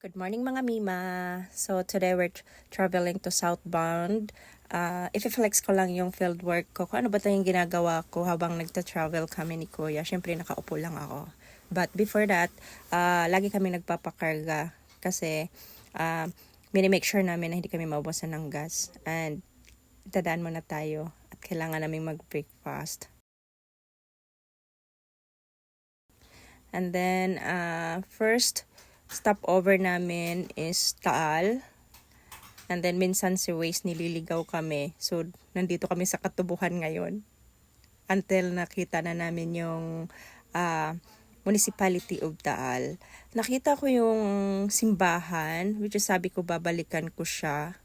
Good morning mga Mima. So today we're traveling to southbound. If-flex ko lang yung field work ko. Kung ano ba tayong ginagawa ko habang nagta-travel kami ni Kuya. Siyempre nakaupo lang ako. But before that, lagi kami nagpapakarga. Kasi minimake sure namin na hindi kami maubusan ng gas. And dadaan muna tayo. At kailangan namin mag-breakfast. And then first stopover namin is Taal. And then minsan si Waze nililigaw kami. So nandito kami sa Katubuhan ngayon. Until nakita na namin yung Municipality of Taal. Nakita ko yung simbahan, which is sabi ko babalikan ko siya.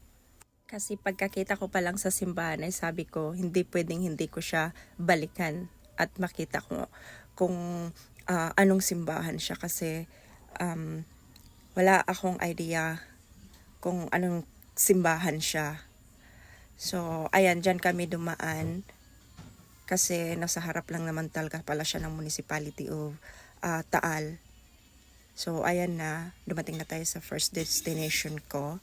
Kasi pagkakita ko pa lang sa simbahan ay sabi ko hindi pwedeng hindi ko siya balikan at makita ko kung anong simbahan siya kasi wala akong idea kung anong simbahan siya. So, ayan, dyan kami dumaan kasi nasa harap lang naman talaga pala siya ng Municipality of Taal. So, ayan na, dumating na tayo sa first destination ko,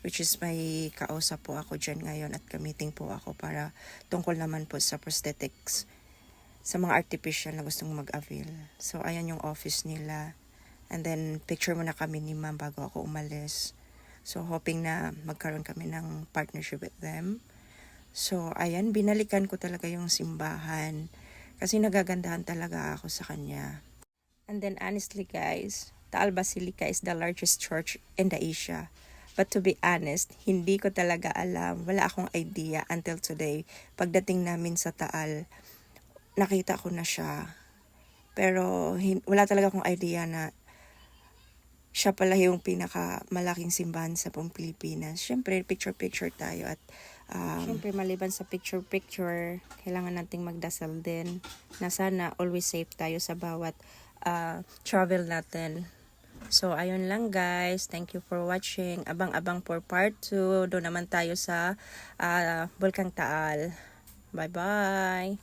which is may kausap po ako dyan ngayon at ka-meeting po ako para tungkol naman po sa prosthetics sa mga artificial na gustong mag-avail. So, ayan yung office nila. And then, picture muna kami ni ma'am bago ako umalis. So, hoping na magkaroon kami ng partnership with them. So, ayan, binalikan ko talaga yung simbahan. Kasi nagagandahan talaga ako sa kanya. And then, honestly guys, Taal Basilica is the largest church in the Asia. But to be honest, hindi ko talaga alam. Wala akong idea until today. Pagdating namin sa Taal, nakita ko na siya. Pero wala talaga akong idea na siya pala yung pinakamalaking simbahan sa buong Pilipinas. Siyempre, picture-picture tayo at siyempre, maliban sa picture-picture, kailangan nating magdasal din na sana always safe tayo sa bawat travel natin. So, ayun lang guys. Thank you for watching. Abang-abang for part 2. Doon naman tayo sa Bulkang Taal. Bye-bye!